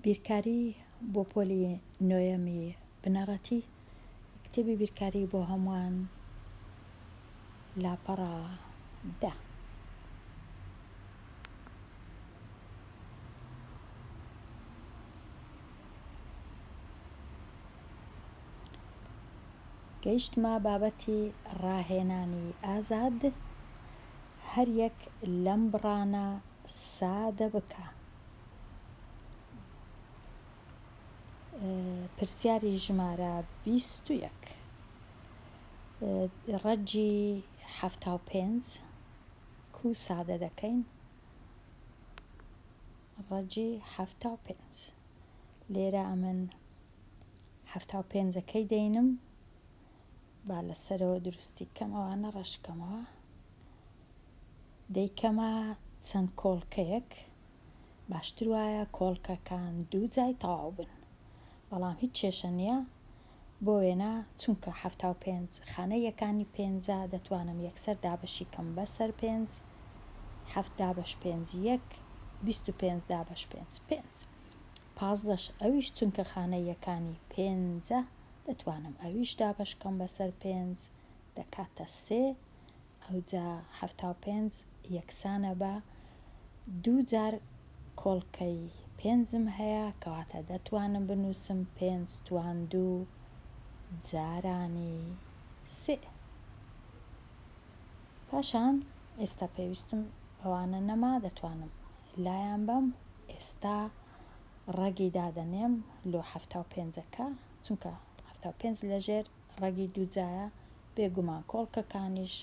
بیرکاری بۆ پۆلی نۆیەمی بنەڕەتی کتێبی بیرکاری بۆ هەمووان لاپەڕە 10. گەیشتمە بابەتی ڕاهێنانی ئازاد. هەر یەک لەم بڕانە سادە بکە. پرسیاری ژمارە 21 ڕەجی 75 کو سادە دەکەین. ڕەجی 75 لێرە ئەمن 75ەکەی دەینم با لەسەرەوە دروستی کەمەوانە ڕەشکەمەوە دەیکەمە چەند کۆڵکەیەک. باشتر وایە کۆڵکەکان دوو جای تەواو بن، بەڵام هیچ کێشە نییە بۆ وێنە چونکە 75 خانە یەکانی 5 دەتوانم یەکسەر دابەشی کەم بەسەر 5 7 دابەش 5 1 25 دابەش 5 5 15 ئەویش چونکە خانە یەکانی 5 دەتوانم ئەویش دابەشکەم بەسەر 5 دەکاتە 3 ئەوجا 75 یەکسانە بە دوو جار کۆڵکەی 5م هەیە کەواتە دەتوانم بنووسم 5 توان 2 جارانی 3. پاشان ئێستا پێویستم ئەوانە نەما دەتوانم لایان بەم. ئێستا ڕەگی دادەنێم لۆ 75ەکە چونکە 75 لەژێر ڕەگی دوو جایە، بێگومان کۆڵکەکانیش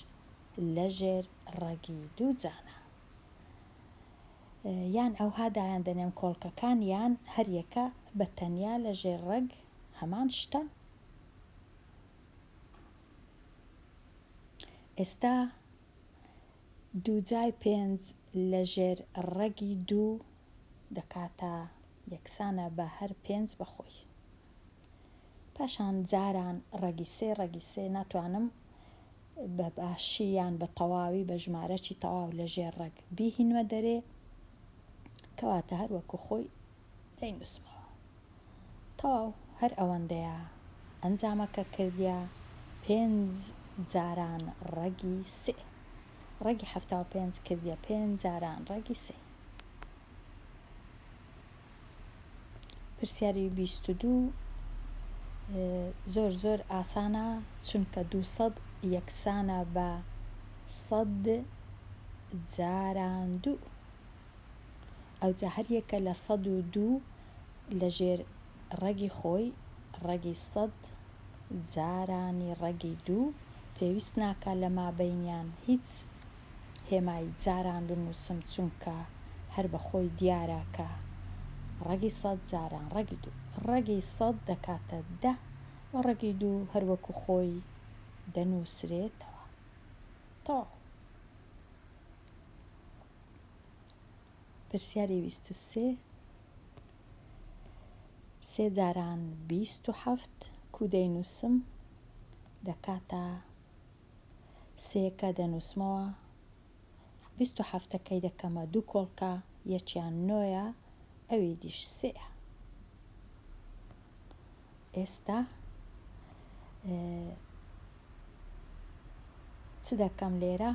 لەژێر ڕەگی دوو جانە. یان ئەوها دایان دەنێم کۆڵکەکان یان هەریەکە بە تەنیا لەژێر ڕەگ هەمان شتە. ئێستا دوو جای 5 لەژێر ڕەگی 2 دەکاتە یەکسانە بە هەر 5 بەخۆی. پاشان جاران ڕەگی 3 ڕەگی 3 ناتوانم بە باشی یان بە تەواوی بە ژمارەی تەواو لەژێر ڕەگ بیهینوە دەرێ، کەواتە هەر وەکو خۆی دەینووسمەوە. تەواو هەر ئەوەندەیە ئەنجامەکە کردیا 5 جاران ڕەگی 3 ڕەگی 75 کردیا 5 جاران ڕەگی 3. پرسیاری 22 زۆر ئاسانە چونکە 200 یەکسانە بە 100 جاران 2. ئەوجا هەریەکە لە 102 لەژێر ڕەگی خۆی ڕەگی 100 جارانی ڕەگی 2 پێویست ناکە لە مابەینیان هیچ هێمای جاران بنووسم چونکە هەر بەخۆی دیارە کە ڕەگی 100 جاران ڕەگی 2 ڕەگی 100 دەکاتە 10 و ڕەگی 2 هەر وەکو خۆی دەنووسرێتەوە. تەواو. پرسیاری 23 3 جاران 27 کو دەینووسم دەکاتە 3کە دەنووسمەوە 27ەکەی دەکەمە دوو کۆڵکە یەکیان 9ە ئەوی دیش 3ە. ئێستا چ دەکەم لێرە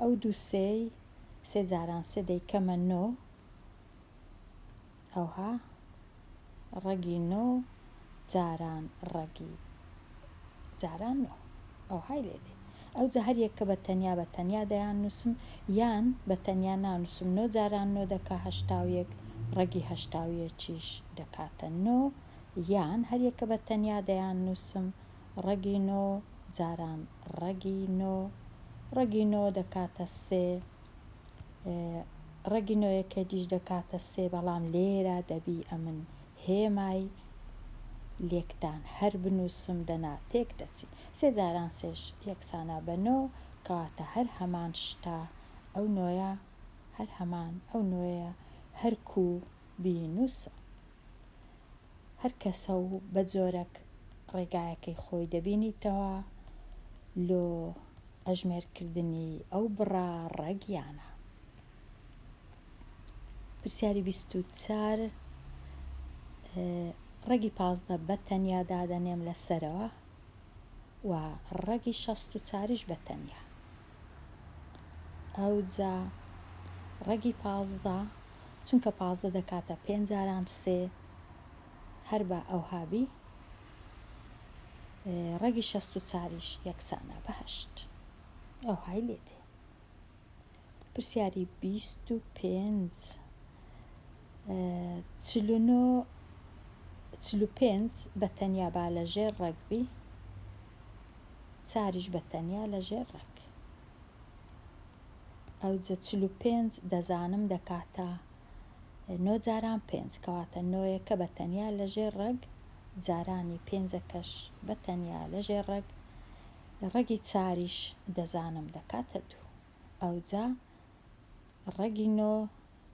ئەو دوو 3 جاران 3 دەیکەمە 9 ئەوها ڕەگی 9 جاران ڕەگی جاران 9 ئەوهای لێدێ. ئەوجا هەریەکە بە تەنیا دەیان نووسم یان بە تەنیا نانووسم 9 جاران 9 دەکا 81 ڕەگی 81 دەکاتە 9 یان هەریەکە بە تەنیا دەیان نووسم ڕەگی 9 جاران ڕەگی 9 ڕەگی 9 دەکاتە 3 ڕەگی 9 دیش دەکاتە 3 بەڵام لێرە دەبی ئەمن هێمای لێکتان هەر بنووسم دەنا تێک دەچی 3 جاران 3 یەکسانە بە 9 کەواتە هەر هەمان شتە ئەو 9 هەر هەمان ئەو 9 هەر کوو بینووسە. هەر کەسە و بە جۆرەك ڕێگایەکەی خۆی دەبینیتەوە لۆ ئەژمێرکردنی ئەو بڕا ڕەگیانە. پرسیاری 24 ڕێگی 15 بە تەنیا دادەنێم لەسەرەوە و ڕێگی 64 بە تەنیا. ئەو جا ڕێگی 15 چونکە 15 دەکاتە 5 جاران 3 هەر بە ئەو هابی، ڕێگی 64 یەکسانە بە 8 ئەو های لێ دێ. پرسیاری 25 45 بە تەنیا با لەژێر ڕێگبی، 4 بە تەنیا لەژێر ڕێگ. ئەو جە 45 دەزانم دەکاتە 9 جاران 5 کەواتە 9یەکە بە تەنیا لەژێر ڕێگ، جارانی 5ەکەش بە تەنیا لەژێر ڕێگ، ڕێگی 4 دەزانم دەکاتە 2. ئەو جا ڕێگی 9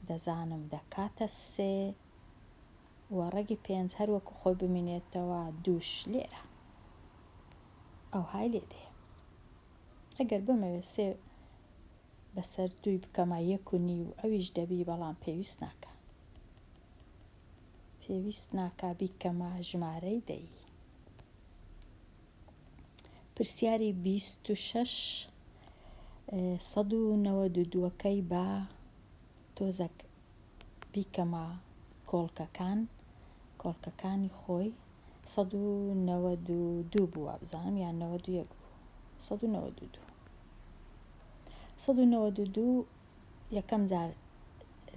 دەزانم دەکاتە 3 و ڕێگی 5 هەروەکو خۆی بمێنێتەوە 2ش لێرە. ئەو های لێ دێ. ئەگەر بمەوێت 3 بەسەر 2 بکەمە 1.5 ئەویش دەبی، بەڵام پێویست ناکە. پێویست ناکە بیکەمە ژمارەی دەی. پرسیاری 26 192ەکەی بە تۆزێک بیکەمە کۆڵکەکانی خۆی. 192 بووە بزانم یان 91 بوو. 192 یەکەم جار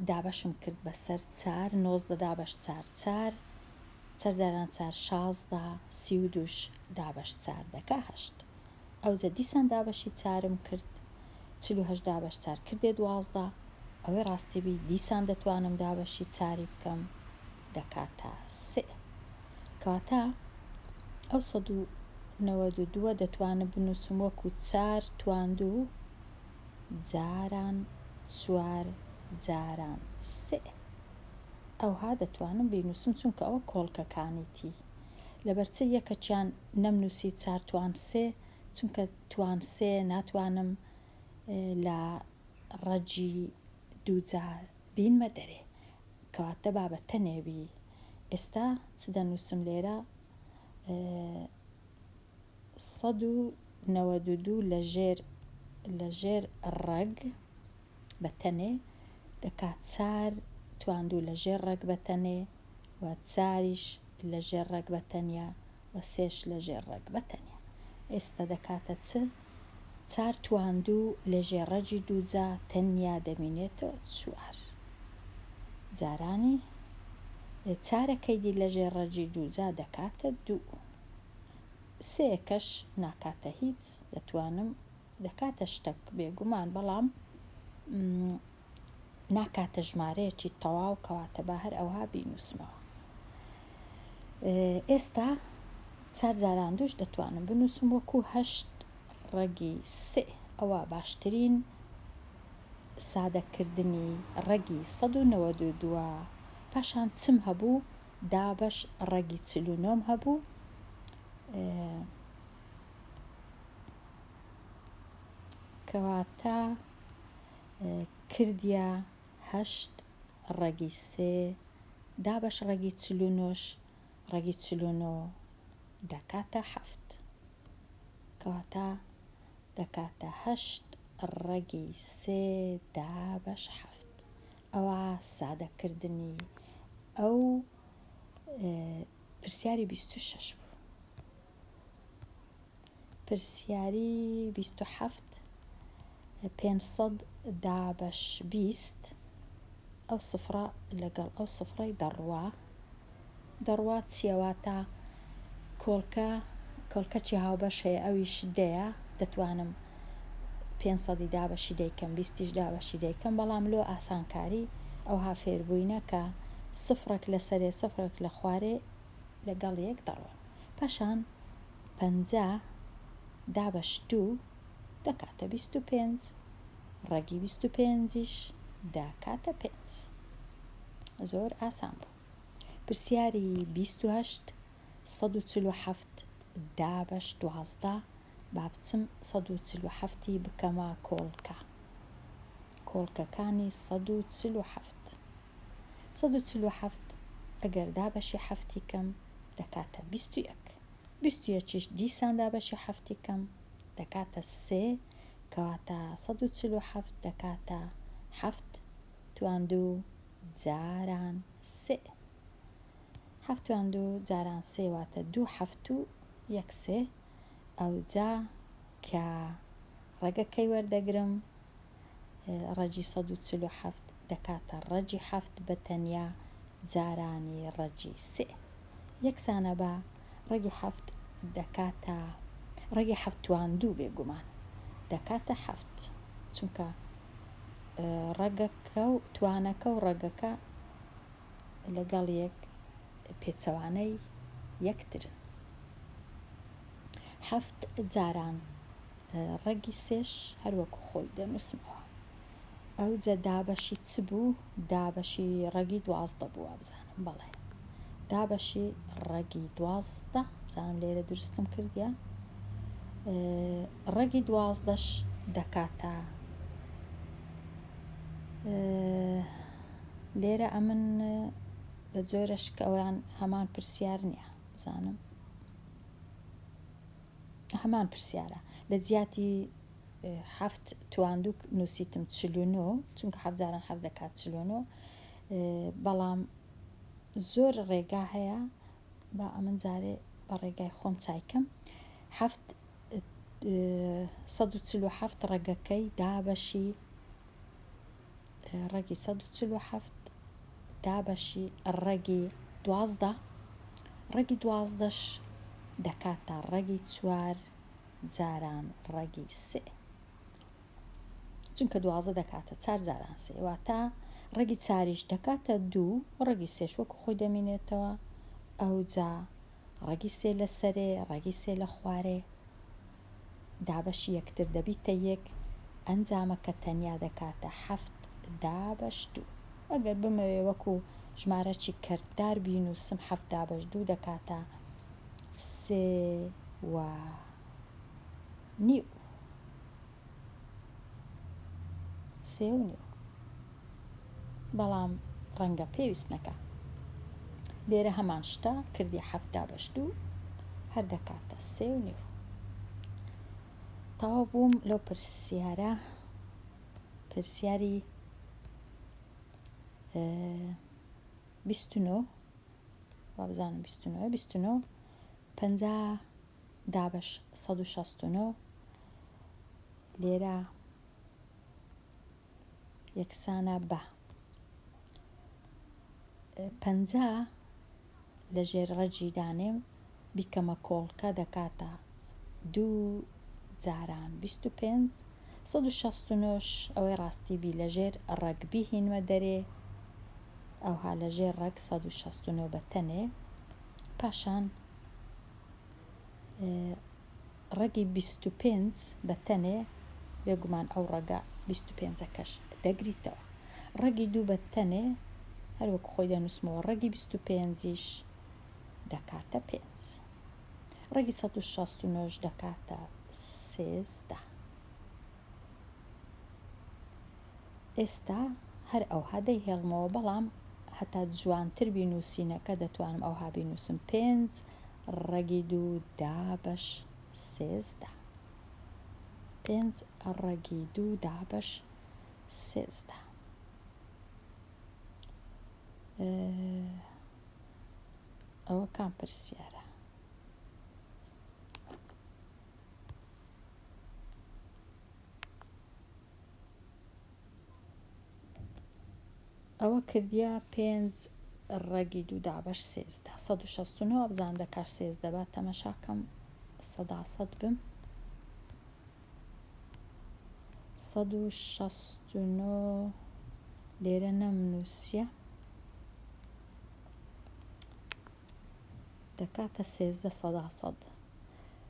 دابەشم کرد بەسەر 4 19 دابەش 4 جاران 4 16 32 دابەش 4 دەکا 8. ئەو جە دیسان دابەشی 4م کرد 48 دابەش 4 کردێ 12. ئەوەی ڕاستیبی دیسان دەتوانم دابەشی 4 بکەم دەکاتە 3. کەواتە ئەو 192 دەتوانم بنووسم وەکو 4 توان2 جاران 4 جاران 3. ئەوها دەتوانم بینووسم چونکە ئەوە کۆڵکەکانیتی. لەبەرچە یەکەچیان نەمنووسی 4 توان 3 چونکە توان 3 ناتوانم لە ڕەجی 2 جار بینمە دەرێ، کەواتە بابەتە نێوی. ئێستا چ دەنووسم لێرە؟ 192 لەژێر ڕێگ بەتەنێ دەکات 4 توان2 لەژێر ڕێگ بەتەنێ و 4ش لەژێر ڕێگ بەتەنیا و 3ش لەژێر ڕێگ بەتەنیا. ئێستا دەکاتە چ؟ 4 توان2 لەژێر ڕەجی 2 جا تەنیا دەمێنێتەوە 4 جارانی 4ەکەیدی لەژێر ڕەجی 2 جا دەکاتە 2. 3یەکەش ناکاتە هیچ، دەتوانم دەکاتە شتێک بێگومان، بەڵام ناکاتە ژمارەیەکی تەواو، کەواتە با هەر ئەوها بینووسمەوە. ئێستا 4 جاران 2ش دەتوانم بنووسم وەکو 8 ڕێگی 3. ئەوە باشترین سادەکردنی ڕێگی 192. پاشان چم هەبوو؟ دابەش ڕێگی 49 هەبوو. کەواتە کردیا 8 ڕێگی 3 دابەش ڕێگی 49ش ڕێگی 49 دەکاتە 7. کەواتە دەکاتە 8 ڕێگی 3 دابەش 7. ئەوە سادەکردنی ئەو پرسیاری 26 بوو. پرسیاری 27 500 دابەش 20 ئەو سفرە لەگەڵ ئەو سفرەی دەڕوا چیەواتە کۆڵکەچی هاوبەش هەیە ئەویش دەیە، دەتوانم 500 دابەشی دەیکەم 20ش دابەشی دەیکەم، بەڵام لۆ ئاسانکاری ئەوها فێربووینە کە سفرێک لەسەرێ سفرێک لە خوارێ لەگەڵ یەک دەڕۆن. پاشان 50 دابەش 2 دەکاتە 25 ڕێگی 25ش داکاتە 5. زۆر ئاسان بوو. پرسیاری 28 147 دابەش 12 با بچم 147 بکەمە کۆڵکەکانی 147 ئەگەر دابەشی هەفتی کەم دەکاتە 21 دیسان دابەشی هەفتی کەم دەکاتە 3 کەواتە 147 دەکاتە 7 توان 2 جاران 3 7 توان 2 جاران 3 واتە 2 7 و 1 3 ئەوجا کە ڕێگەکەی وەردەگرم ڕەجی 147 دەکاتە ڕەجی 7 بە تەنیا جارانی ڕەجی 3 یەکسانە بە ڕێگی 7 دەکاتە ڕێگی 7 توان 2 بێگومان دەکاتە 7 چونکە ڕەگەکە و توانەکە و ڕەگەکە لەگەڵ یەک پێچەوانەی یەکترن 7 جاران ڕەگی 3ش هەروەکو خۆی دەنووسمەوە ئەو جە دابەشی چ بوو دابەشی ڕەگی 12 بووە بزانم بەڵێ دابەشی ڕەگی 12 بزانم لێرە دروستم کردیە ڕەگی 12ش دەکاتە لێرە ئەمن بە جۆرەش کە ئەویان هەمان پرسیار نییە بزانم هەمان پرسیارە لە جیاتی 7 توان 2 نووسیتم 49 چونکە 7 جاران 7 دەکات 49 بەڵام زۆر ڕێگا هەیە بە ئەمن جارێ بە ڕێگای خۆم چایکەم 147 ڕێگەکەی دابەشی ڕەگی 147 دابەشی ڕەگی 12 ڕەگی 12ش دەکاتە ڕەگی 4 جاران ڕەگی 3 چونکە 12 دەکاتە 4 جاران 3 واتە ڕەگی 4ش دەکاتە 2 ڕەگی 3ش وەکو خۆی دەمێنێتەوە ئەوجا ڕەگی 3 لە سەرێ ڕەگی 3 لە خوارێ دابەشی یەکتر دەبیتە یەک ئەنجامەکە تەنیا دەکاتە 7 دابەش 2 ئەگەر بمەوێ وەکو ژمارەی کەرتدار بینووسم 7 دابەش 2 دەکاتە 3 و نیو 3 و نیو بەڵام ڕەنگە پێویست نەکە لێرە هەمان شتە کردی 7 دابەش 2 هەر دەکاتە 3 و نیو تەواو بووم لەو پرسیارە پرسیاری 29 با بزانم 29 50 دابەش 169 لێرە یەکسانە بە 50 لە ژێر ڕەجی دانێم بیکەمە کۆڵکە دەکاتە 2 جاران 25 169 ئەوەی ڕاستی بی لە ژێر ڕەگبی هینوە دەرێ ئەوها لە ژێر ڕەگ 169 بەتەنێ پاشان ڕەگی 25 بەتەنێ بێگومان ئەو ڕەگە 25کەش دەگریتەوە ڕەگی 2 بەتەنێ هەروەکو خۆی دەنووسمەوە ڕەگی 25ش دەکاتە 5 ڕەگی 169 دەکاتە 13 ئێستا هەر ئەوها دەیهێڵمەوە بەڵام هەتا جوانتر بینووسینەکە دەتوانم ئەوها بینووسم 5 ڕەگی 2 دابەش 13 5 ڕەگی 2 دابەش 13 ئەوە کام پرسیارە ئەوە کردیا 5 ڕەگی 2 دابەش 13 169 بزان دەکات 13 بات تەمەشاکەم 100 بم 169 لێرە نەمنووسیە دەکاتە 13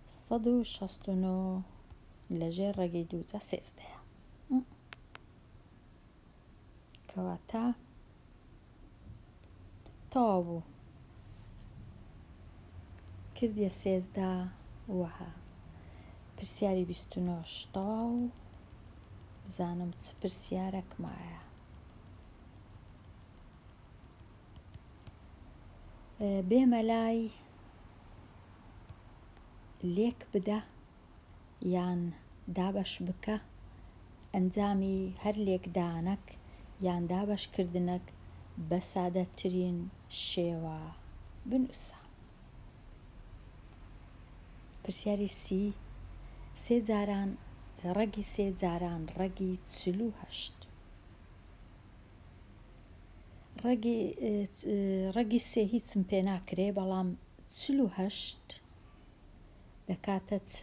169 لە ژێر ڕەگی 2 جا 13 کەواتە تەواو بوو کردیە 13 وەها پرسیاری 29 تەواو بزانم چ پرسیارێک مایە بێمە لای لێک بدە یان دابەش بکە ئەنجامی هەر لێکدانەک یان دابەشکردنەک بە سادەترین شێوە بنووسە. پرسیاری سی، ڕەگی سێ جاران ڕەگی 48. ڕەگی سێ هیچم پێ ناکرێ، بەڵام 48 دەکاتە چ؟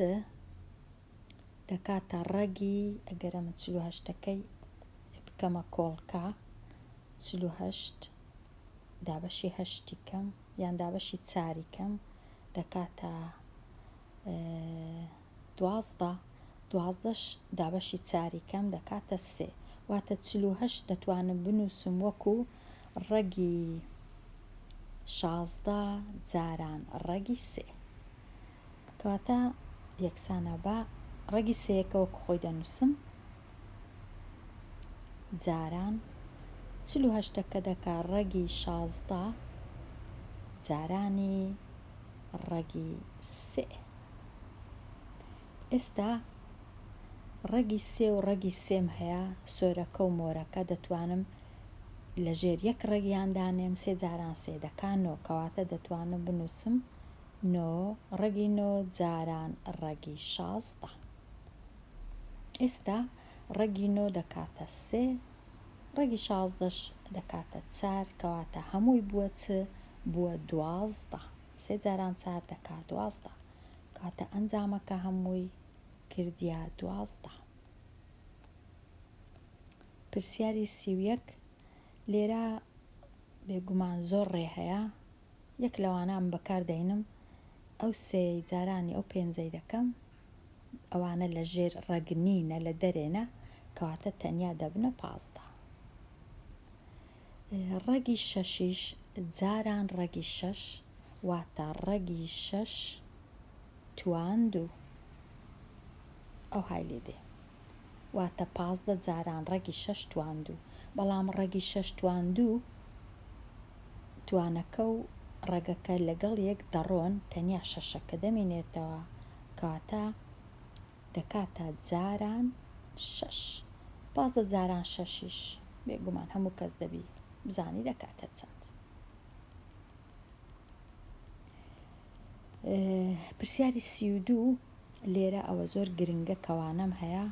دەکاتە ڕەگی، ئەگەر ئەمە 48ەکەی بکەمە کۆڵکە، 48 دابەشی هەشتی کەم یان دابەشی چاری کەم دەکاتە 12، 12ش دابەشی چاری کەم دەکاتە 3، واتە 48 دەتوانم بنووسم وەکو ڕەگی 16 جاران ڕەگی 3. کەواتە یەکسانە بە ڕەگی سەیەکە وەکو خۆی دەنووسم جاران 48ەکە دەکا ڕەگی 16 جارانی ڕەگی 3. ئێستا ڕەگی سێ و ڕەگی سێم هەیە، سۆرەکە و مۆرەکە دەتوانم لەژێر یەک ڕەگیان دانێم، سێ جاران سێ دەکا 9، کەواتە دەتوانم بنووسم 9 ڕەگی 9 جاران ڕەگی 16. ئێستا ڕەگی 9 دەکاتە 3، ڕەگی 16ش دەکاتە 4، کەواتە هەمووی بووە چ؟ بووە 12. سێ جاران 4 دەکات 12، کاتە ئەنجامەکە هەمووی کردیا 12. پرسیاری 31، لێرە بێگومان زۆر ڕێ هەیە، یەک لەوانەم بەکاردێنم ئەو سێ جارانی ئەو پێنجەی دەکەم، ئەوانە لە ژێر ڕەگنینە لە دەرێنە، کەواتە تەنیا دەبنە 15. ڕەگی شەشیش جاران ڕەگی 6 واتە ڕەگی 6 توان2، ئەو های لێ دێ، واتە 15 جاران ڕەگی 6 توان2، بەڵام ڕەگی 6 توان2 توانەکە و ڕەگەکە لەگەڵ یەک دەڕۆن، تەنیا شەشەکە دەمێنێتەوە، کاتە دەکاتە جاران 6. 15 جاران 6ش بێگومان هەموو کەس دەبی بزانی دەکاتە چەند. پرسیاری 32، لێرە ئەوە زۆر گرنگە، کەوانەم هەیە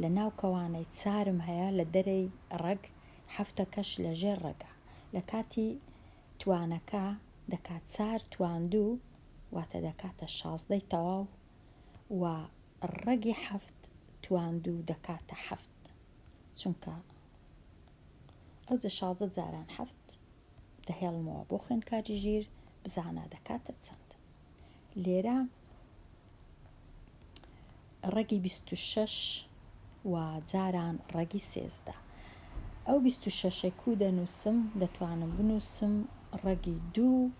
لە ناو کەوانەی چارم هەیە لە دەرەی ڕەگ، هەفتەکەش لە ژێر ڕەگە، لە کاتی توانەکە دەکات 4 توان2 واتە دەکاتە 16ی تەواو، و ڕەگی 7 توان2 دەکاتە 7، چونکە ئەوجە 16 جاران 7 دەهێڵمەوە بۆ خوێندکاری ژیر، بزانە دەکاتە چەند. لێرە ڕەگی 26 و جاران ڕەگی 13، ئەو 26ی کو دەنووسم، دەتوانم بنووسم ڕەگی 2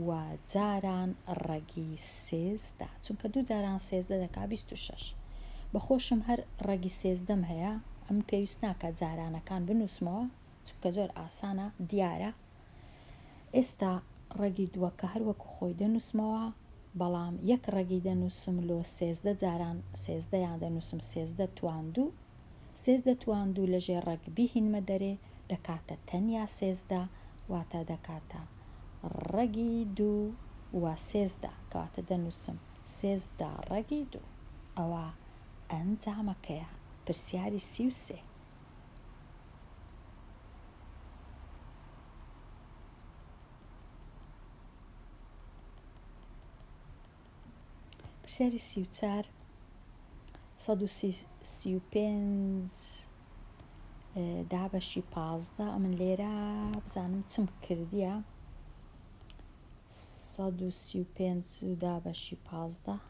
و جاران ڕەگی 13، چونکە 2 جاران 13 دەکا 26. بەخۆشم هەر ڕەگی 13م هەیە، ئەم پێویست ناکات جارانەکان بنووسمەوە، چونکە زۆر ئاسانە دیارە. ئێستا ڕەگی دووەکە هەر وەکو خۆی دەنووسمەوە، بەڵام یەک ڕەگی دەنووسم لۆ 13 جاران 13 یان دەنووسم 13 توان2، 13 توان2 لە ژێر ڕەگ بیهینمە دەرێ، دەکاتە تەنیا 13، واتە دەکاتە ڕەگی 2 و 13، کەواتە دەنووسم 13 ڕەگی 2. ئەوە ئەنجامەکەیە. پرسیاری 33. پرسیاری 34، 135 دابەشی 15، ئەمن لێرە بزانم چم کردیە، 135 دابەشی 15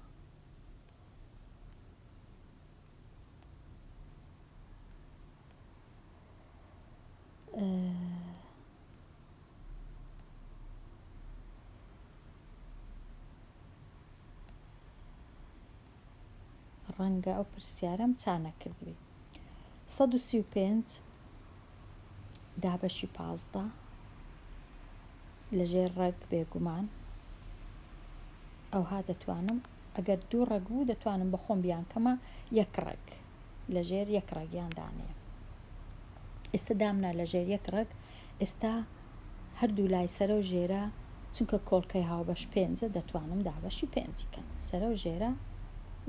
ڕەنگە ئەو پرسیارەم چا نەکردبێ. 135 دابەشی 15 لەژێر ڕەگ بێگومان ئەوها دەتوانم ئەگەر 2 ڕەگ بوو دەتوانم بە خۆم بیان کەمە 1 ڕەگ لەژێر 1 ڕەگیان دانێ. ئێستا دامنا لەژێر 1 ڕەگ. ئێستا هەردوو لای سەرە و ژێرە چونکە کۆڵکەی هاوبەش 5 دەتوانم دابەشی 5 کەم. سەرە و ژێرە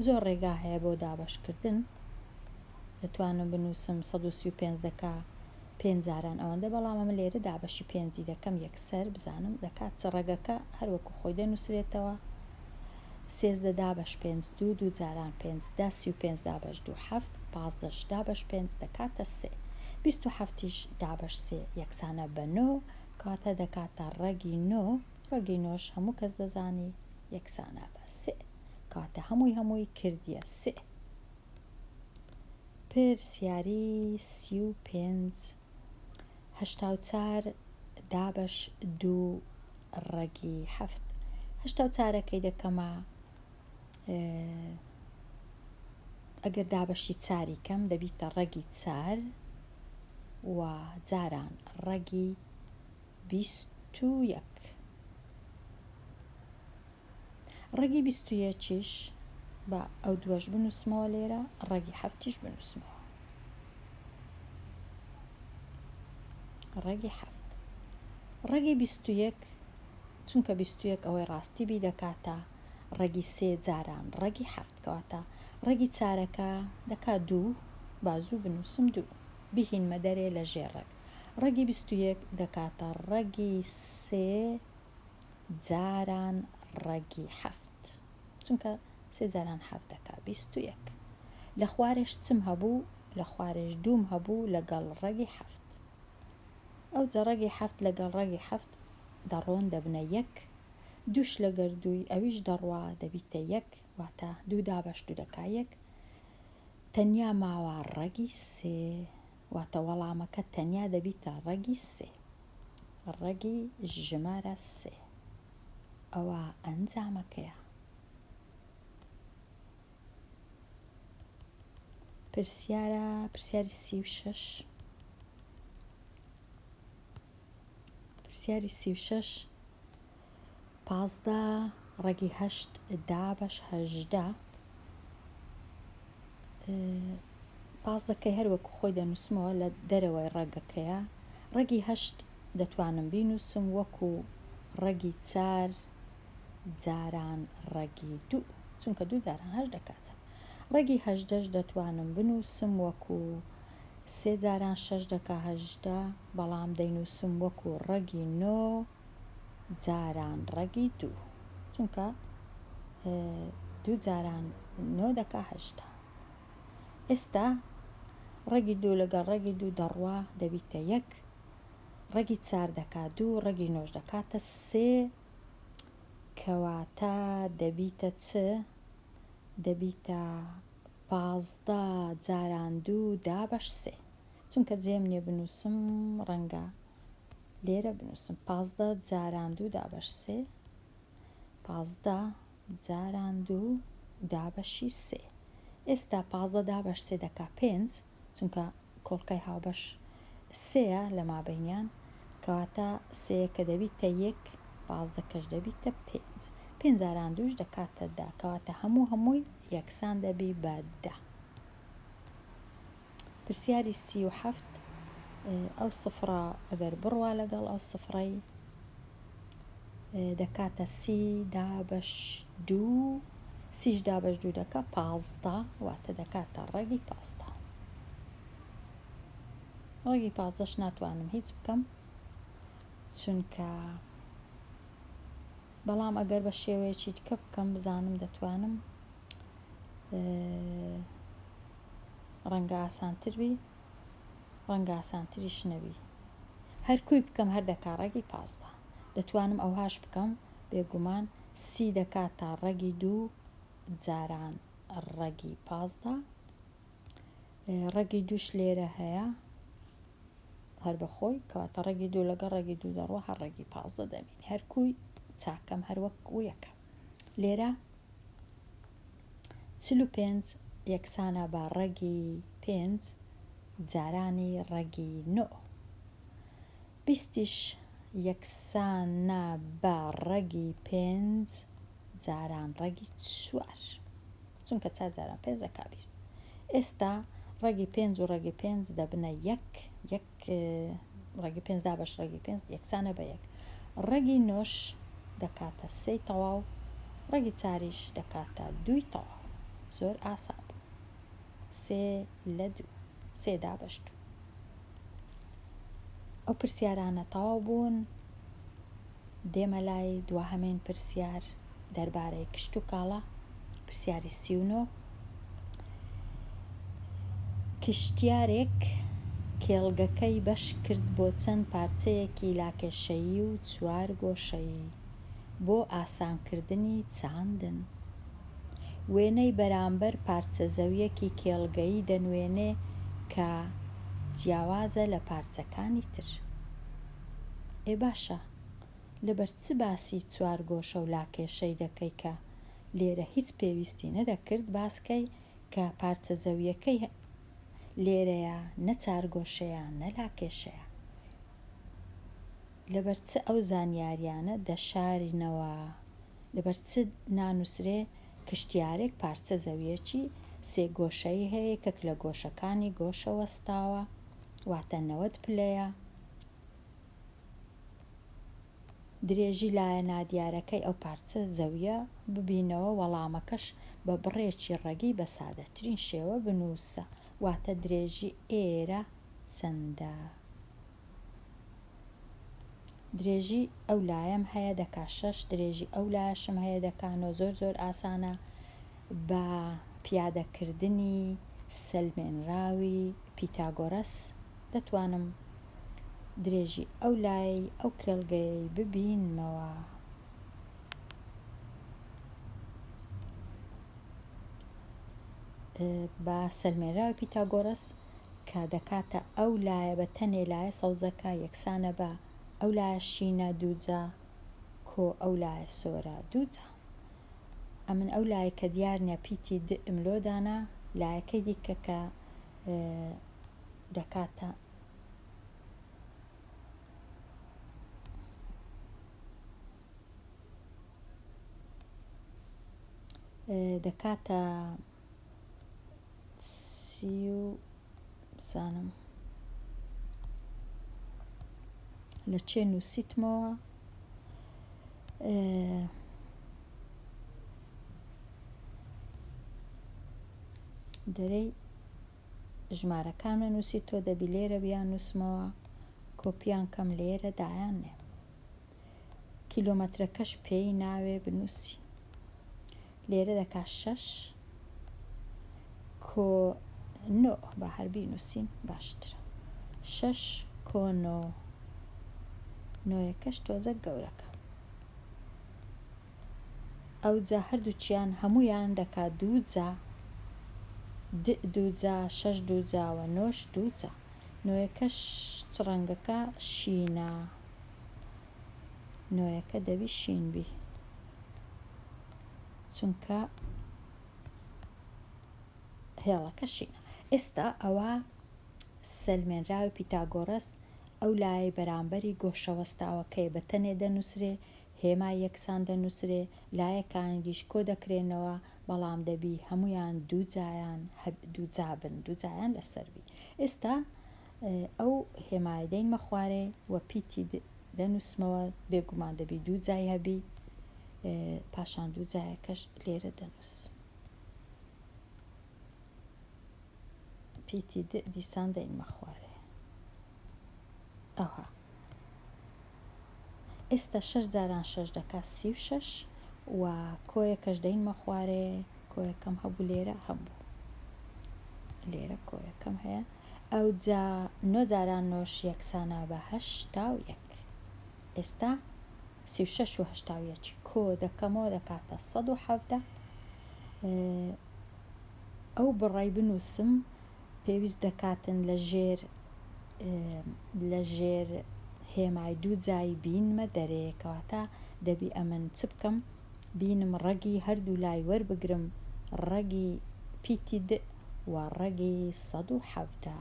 زۆر ڕێگا هەیە بۆ دابەشکردن. دەتوانم بنووسم 135 دەکا 5 جاران ئەوەندە، بەڵام ئەمە لێرە دابەشی 5 دەکەم یەکسەر بزانم دەکات چ ڕەگەکە هەروەکو خۆی دەنووسرێتەوە. 13 دابەش 5 2 2 جاران 5 35 دابەش 2 7 15 دابەش 5 دەکاتە 3 27 دابەش 3 یەکسانە بە 9 کاتە دەکاتە ڕەگی 9. ڕەگی 9 هەموو کەس دەزانی یەکسانە بە 3 کاتە هەمووی کردیە 3. پرسیاری 35 84 دابەش 2 ڕەگی 7 84ەکەی دەکەمە ئەگەر دابەشی 4 کەم دەبیتە ڕەگی 4 و جاران ڕەگی 21. ڕەگی 21ش بە ئەو دووەش بنووسمەوە لێرە ڕەگی 7ش بنووسمەوە ڕەگی 7. ڕەگی 21 چونکە 21 ئەوەی ڕاستی بی دەکاتە ڕەگی 3 جاران ڕەگی 7 کەواتە ڕەگی 4ەکە دەکات 2 بازوو بنووسم 2 بهینمە دەرێ لە ژێر ڕەگ. ڕەگی 21 دەکاتە ڕەگی 3 جاران ڕەگی 7 چونکە 3 جاران 7 دەکات 21. لە خوارش چم هەبوو لە خوارش 2 هەبوو لەگەڵ ڕەگی 7. ئەو جە ڕەگی 7 لەگەڵ ڕەگی 7 دەڕۆن دەبنە 1 دووش لەگەر 2 ئەویش دەڕوا دەبیتە 1 واتە 2 دابەش 2 دەکا 1 تەنیا ماوە ڕەگی 3 واتە وەڵامەکە تەنیا دەبیتە ڕەگی 3 ڕەگی ژمارە 3. ئەوە ئەنجامەکەیە. پرسیاری 36 پرسیاری 36 15 ڕەگی 8 دابەش 18 15کەی هەروەکو خۆی دەنووسمەوە لە دەرەوەی ڕەگەکەیە. ڕەگی 8 دەتوانم بینووسم وەکو ڕەگی 4 جاران ڕەگی 2 چونکە 2 جاران 8 دەکات. ڕەگی 8 دەتوانم بنووسم وەکو 3 جاران 6 دەکا 18 بەڵام دەینووسم وەکو ڕەگی 9 جاران ڕەگی 2 چونکە 2 جاران 9 دەکا 18. ئێستا ڕەگی 2 لەگەڵ ڕەگی 2 دەڕوا دەبیتە 1 ڕەگی 4 دەکات 2 ڕەگی 9 دەکاتە 3 کەواتە دەبیتە چ دەبیتە 15 جاران 2 دابەش 3 چونکە جێم نییە بنووسم ڕەنگە لێرە بنووسم 15 جاران 2 دابەش 3 15 جاران 2 دابەشی 3. ئێستا 15 دابەش 3 دەکا 5 چونکە کۆڵکەی هاوبەش 3 لە مابەینیان کەواتە 3 کە دەبیتە 1 15 کەش دەبیتە 5 جاران 2 دەکاتە 10 کەواتە هەمووی یەکسان دەبی بە 10. پرسیاری 37 ئەو سفرە ئەگەر بڕوا لەگەڵ ئەو سفرەی دەکاتە 30 دابەش 2 30 دابەش 2 دەکا 15 واتە دەکاتە ڕەگی 15. ڕەگی 15ش ناتوانم هیچ بکەم چونکە بەڵام ئەگەر بە شێوەیەکی دیکە بکەم بزانم دەتوانم ڕەنگە ئاسانتر بی ڕەنگە ئاسانتریش نەبی هەرکوی بکەم هەر دەکا ڕەگی 15. دەتوانم ئەوهاش بکەم بێگومان 30 دەکاتە ڕەگی 2 جاران ڕەگی 15 ڕەگی 2ش لێرە هەیە هەر بەخۆی کەواتە ڕەگی 2 لەگەڵ ڕەگی 2 دەڕوا هەر ڕەگی 15 دەبین هەرکوی چاکەم هەروەک یەکە. لێرە 45 یەکسانە بە ڕەگی 5 جارانی ڕەگی 9 20ش یەکسانە بە ڕەگی 5 جاران ڕەگی 4 چونکە 4 جاران 5 دەکا 20. ئێستا ڕەگی 5 و ڕەگی 5 دەبنە یەک ڕەگی 5 دابەش ڕەگی 5 یەکسانە بە یەک. ڕەگی 9 دەکاتە 3 تەواو، ڕەگی 4 دەکاتە 2 تەواو. زۆر ئاسان بوو. 3 لە 2 3 دابەش 2. ئەو پرسیارانە تەواو بوون. دێمە لای دووەهەمین پرسیار دەربارەی کشت و کاڵە. پرسیاری 39. کشتیارێک کێڵگەکەی بەش کرد بۆ چەند پارچەیەکی لاکێشەیی و 4 گۆشەیی بۆ ئاسانکردنی چاندن. وێنەی بەرامبەر پارچە زەویەکی کێڵگەیی دەنوێنێ کە جیاوازە لە پارچەکانی تر. باشە، لەبەر چ باسی 4 گۆشە و لاکێشەی دەکەی کە لێرە هیچ پێویستی نەدەکرد باسکەی کە پارچە زەویەکەی لێرەیە، نە 4 گۆشەیە نە لاکێشەیە. لەبەر چ ئەو زانیاریانە دەشارینەوە؟ لەبەر چ نانووسرێ کشتیارێک پارچە زەویەکی 3 گۆشەی هەیە کە لە گۆشەکانی گۆشە وەستاوە، واتە 90 پلەیە. درێژی لایە نادیارەکەی ئەو پارچە زەویە ببینەوە، وەڵامەکەش بە بڕێکی ڕەگی بە سادەترین شێوە بنووسە، واتە درێژی ئێرە چەندە؟ درێژی ئەو لایەم هەیە دەکا 6، درێژی ئەو لایەشم هەیە دەکانەوە. زۆر ئاسانە. بە پیادەکردنی سەلمێنراوی پیتاگۆرەس دەتوانم درێژی ئەو لای ئەو کێڵگەیەی ببینمەوە. بە سەلمێنراوی پیتاگۆرەس کە دەکاتە ئەو لایە بە تەنێ لایە سەوزەکە یەکسانە بە ئەو لایە شینە دووجا کۆ ئەو لایە سۆرە دووجا. ئەمن ئەو لایە کە دیار نییە پیتی ئملۆدانە، لایەکەی دیکە کە دەکاتە زانم لە چێ نووسیتمەوە. دەرەی ژمارەکانە نووسی تۆ دەبی لێرە بیان نووسمەوە، کۆپیان کەم لێرە دایان نێ. کیلۆمەترەکەش پێی ناوێ بنووسی. لێرە دەکا 6 کۆ 9 بە هەربی نووسین باشترە. 6 کۆ 9 9یەکەش تۆزە گەورەکە. ئەو جا هەردووچیان هەمویان دەکات دووجا، دووجا 6 دووجاوە 9 دووجا. 9یەکەش چ ڕەنگەکە شینە، 9یەکە دەبی شین بی چونکە هێڵەکە شینە. ئێستا ئەوە سەلمێنراوی پیتاگۆرەس ئەو لای بەرامبەری گۆشەوەستاوەکەی بە تەنێ دەنووسرێ، هێمای یەکسان دەنووسرێ، لایەکانی دیش کۆ دەکرێنەوە، بەڵام دەبی هەمویان دووجا بن، دووجایان لەسەربی. ئێستا ئەو هێمای دەینمە خوارێ وە پیتی دەنووسمەوە، بێگومان دەبی دووجای هەبی، پاشان دووجایەکەش لێرە دەنووسم. پیتی دیسان دەینمە خوارێ. ئەوها ئێستا 6 جاران 6 دەکا 36 و کۆیەکەش دەینمە خوارێ. کۆیەکەم هەبوو لێرە هەبوو، لێرە کۆیەکەم هەیە. ئەو جا 9 جاران 9 یەکسانە بە 81. ئێستا 36 و 81 کۆ دەکەمەوە دەکاتە 170. ئەو بڕای بنووسم پێویست دەکاتن لە ژێر هێمای دووجایی بینمە دەرەیەکەواتە دەبی ئەمن چ بکەم؟ بینم ڕەگی هەردوو لای وەربگرم، ڕەگی پیتی و ڕەگی 170.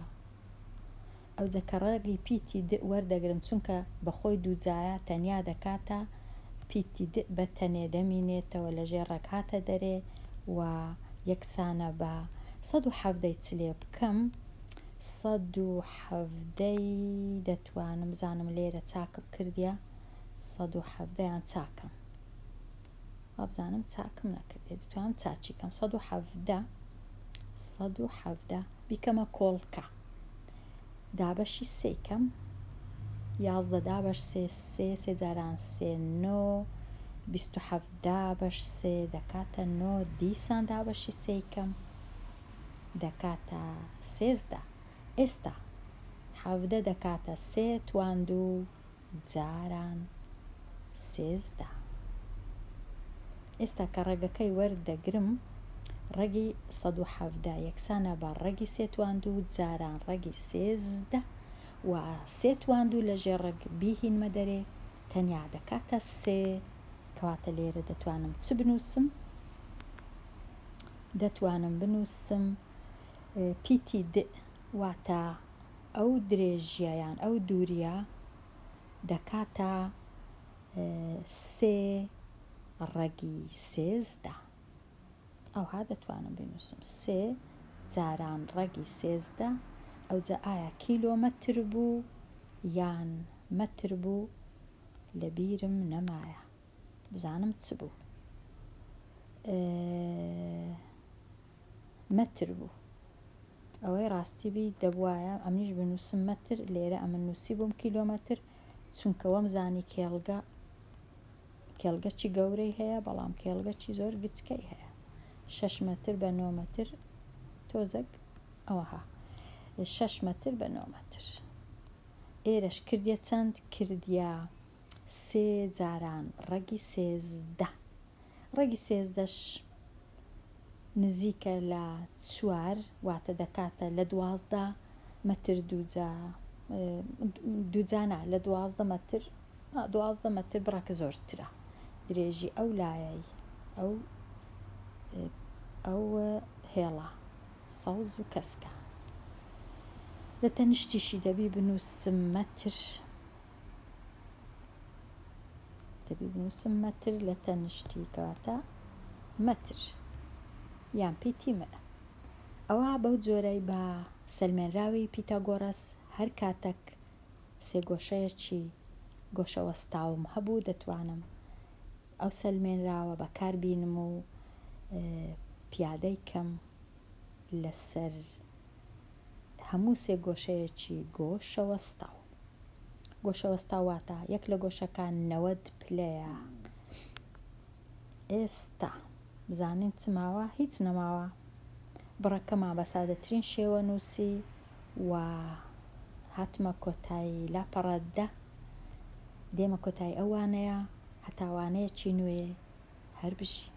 ئەو جەکە ڕێگی پیتی وەردەگرم چونکە بەخۆی دووجایە تەنیا دەکاتە پیتی بە تەنێ دەمینێتەوە لەژێر ڕێک هاتە دەرێ و یەکسانە بە 170 چلێ بکەم 170 دەتوانم بزانم لێرە چاکم کردیە 170 یان چاکەم وابزانم چاکم نەکردێت دەتوانم چاچی کەم 170 بیکەمە کۆڵکە دابەشی سێکەم 11 دابەش سێ جاران سێ 9 27 دابەش سێ دەکاتە 9 دیسان دابەشی سێکەم دەکاتە 13 ئێستا 17 دەکاتە سێ تواندوو جاران 13 ئێستا کە ڕێگەکەی وەردەگرم ڕێگی 170 یەکسانە بە ڕێگی سێ تواندوو جاران ڕێگی 13 و سێ تواندوو لەژێر ڕێگ بیهینمە دەرێ تەنیا دەکاتە سێ کەواتە لێرە دەتوانم چ بنووسم دەتوانم بنووسم پیتی واتە ئەو درێژیان ئەو دووریە دەکاتە سێ ڕێگی 13 ئەوها دەتوانم بنووسم سێ جاران ڕێگی 13 ئەوجا ئایا کیلۆمەتر بوو یان مەتر بوو لە بیرم نەمایە بزانم چ بوو مەتر بوو ئەوەی ڕاستی بی دەبوایە ئەمنیش بنووسم مەتر لێرە ئەمە نووسی بووم کیلۆمەتر چونکە وەم زانی کێڵگە چی گەورەی هەیە بەڵام کێڵگە چی زۆر گچکەی هەیە 6 مەتر بە 9 مەتر تۆزەک ئەوەها 6 مەتر بە 9 مەتر ئێرەش کردیە چەند کردیا سێ جاران ڕێگی 13 ڕێگی 13ش نزیکە لە 4 واتە دەکاتە لە 12 مەتر دووجانە لە 12 مەتر 12 مەتر بڕەکە زۆرترە درێژی ئەو لایەی ئەو هێڵە سەوز و کەسکە لە تەنیشتیشی دەبی بنووسم مەتر لە تەنیشتی کەواتە مەتر یان پیتی منە ئەوە بەو جۆرەی بە سەلمێنراوی پیتاگۆرەس هەر کاتێک سێگۆشەیەکی گۆشەوەستاوم هەبوو دەتوانم ئەو سەلمێنراوە بەکاربینم و پیادەی کەم لەسەر هەموو سێگۆشەیەکی گۆشەوەستاو واتە یەک لە گۆشەکان 90 پلەیە ئێستا بزانین چ ماوە هیچ نەماوە بڕەکەمان بە سادەترین شێوە نووسی و هاتمە کۆتایی لاپەڕەتدە دێمە کۆتایی ئەوانەیە هەتاوانەیەکی نوێ هەر بژی